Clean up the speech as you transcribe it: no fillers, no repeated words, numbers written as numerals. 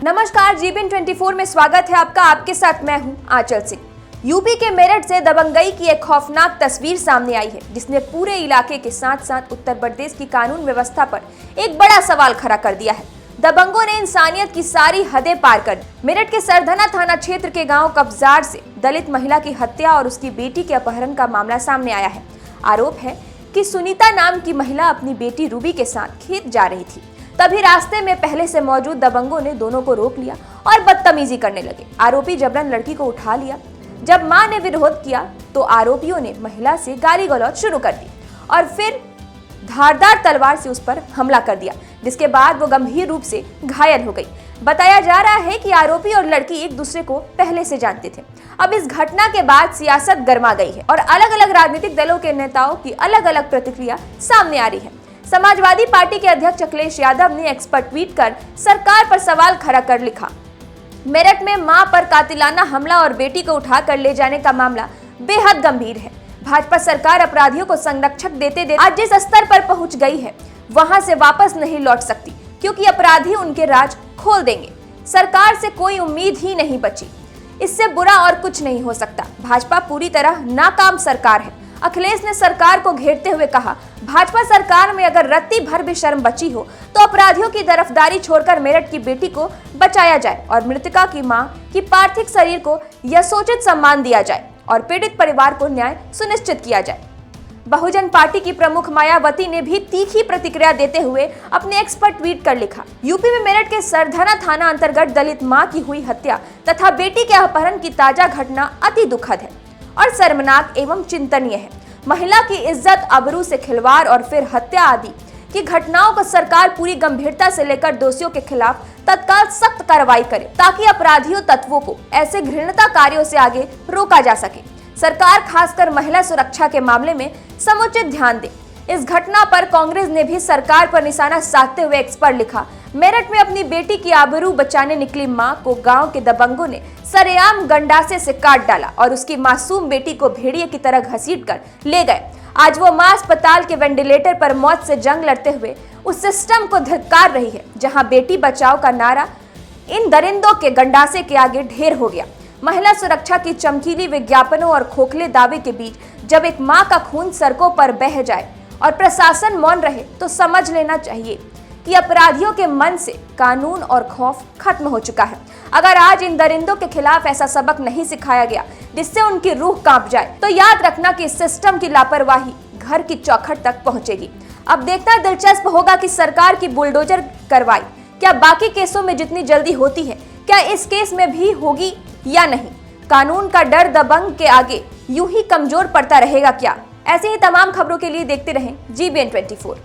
नमस्कार, जीबीएन 24 में स्वागत है आपका। आपके साथ मैं हूं आंचल सिंह। यूपी के मेरठ से दबंगई की एक खौफनाक तस्वीर सामने आई है, जिसने पूरे इलाके के साथ साथ उत्तर प्रदेश की कानून व्यवस्था पर एक बड़ा सवाल खड़ा कर दिया है। दबंगों ने इंसानियत की सारी हदें पार कर दी। मेरठ के सरधना थाना क्षेत्र के गांव कब्जार से दलित महिला की हत्या और उसकी बेटी के अपहरण का मामला सामने आया है। आरोप है कि सुनीता नाम की महिला अपनी बेटी रूबी के साथ खेत जा रही थी। तभी रास्ते में पहले से मौजूद दबंगों ने दोनों को रोक लिया और बदतमीजी करने लगे। आरोपी जबरन लड़की को उठा लिया। जब मां ने विरोध किया तो आरोपियों ने महिला से गाली गलौज शुरू कर दी और फिर धारदार तलवार से उस पर हमला कर दिया, जिसके बाद वो गंभीर रूप से घायल हो गई। बताया जा रहा है कि आरोपी और लड़की एक दूसरे को पहले से जानते थे। अब इस घटना के बाद सियासत गर्मा गई है और अलग अलग राजनीतिक दलों के नेताओं की अलग अलग प्रतिक्रिया सामने आ रही है। समाजवादी पार्टी के अध्यक्ष अखिलेश यादव ने एक्स पर ट्वीट कर सरकार पर सवाल खड़ा कर लिखा, मेरठ में मां पर कातिलाना हमला और बेटी को उठाकर ले जाने का मामला बेहद गंभीर है। भाजपा सरकार अपराधियों को संरक्षक देते आज जिस स्तर पर पहुंच गई है, वहां से वापस नहीं लौट सकती, क्योंकि अपराधी उनके राज खोल देंगे। सरकार से कोई उम्मीद ही नहीं बची। इससे बुरा और कुछ नहीं हो सकता। भाजपा पूरी तरह नाकाम सरकार है। अखिलेश ने सरकार को घेरते हुए कहा, भाजपा सरकार में अगर रत्ती भर भी शर्म बची हो तो अपराधियों की तरफदारी छोड़कर मेरठ की बेटी को बचाया जाए और मृतका की मां की पार्थिव शरीर को यथोचित सम्मान दिया जाए और पीड़ित परिवार को न्याय सुनिश्चित किया जाए। बहुजन पार्टी की प्रमुख मायावती ने भी तीखी प्रतिक्रिया देते हुए अपने एक्स पर ट्वीट कर लिखा, यूपी में मेरठ के सरधना थाना अंतर्गत दलित मां की हुई हत्या तथा बेटी के अपहरण की ताजा घटना अति दुखद है और शर्मनाक एवं चिंतनीय है। महिला की इज्जत, आबरू से खिलवाड़ और फिर हत्या आदि की घटनाओं को सरकार पूरी गंभीरता से लेकर दोषियों के खिलाफ तत्काल सख्त कार्रवाई करे, ताकि अपराधियों तत्वों को ऐसे घृणित कार्यों से आगे रोका जा सके। सरकार खासकर महिला सुरक्षा के मामले में समुचित ध्यान दे। इस घटना पर कांग्रेस ने भी सरकार पर निशाना साधते हुए एक्स पर लिखा, मेरठ में अपनी बेटी की आबरू बचाने निकली मां को गांव के दबंगों ने सरेआम गंडासे से काट डाला और उसकी मासूम बेटी को भेड़िए की तरह घसीटकर ले गए। आज वो मां अस्पताल के वेंटिलेटर पर मौत से जंग लड़ते हुए उस सिस्टम को धिक्कार रही है, जहां बेटी बचाओ का नारा इन दरिंदों के गंडासे के आगे ढेर हो गया। महिला सुरक्षा की चमकीली विज्ञापनों और खोखले दावे के बीच जब एक मां का खून सड़कों पर बह जाए और प्रशासन मौन रहे, तो समझ लेना चाहिए कि अपराधियों के मन से कानून और खौफ खत्म हो चुका है। अगर आज इन दरिंदों के खिलाफ ऐसा सबक नहीं सिखाया गया जिससे उनकी रूह कांप जाए, तो याद रखना कि इस सिस्टम की लापरवाही घर की चौखट तक पहुंचेगी। अब देखना दिलचस्प होगा कि सरकार की बुलडोजर कार्रवाई क्या बाकी केसों में जितनी जल्दी होती है, क्या इस केस में भी होगी या नहीं। कानून का डर दबंग के आगे यूं ही कमजोर पड़ता रहेगा क्या? ऐसे ही तमाम खबरों के लिए देखते रहें जीबीएन 24।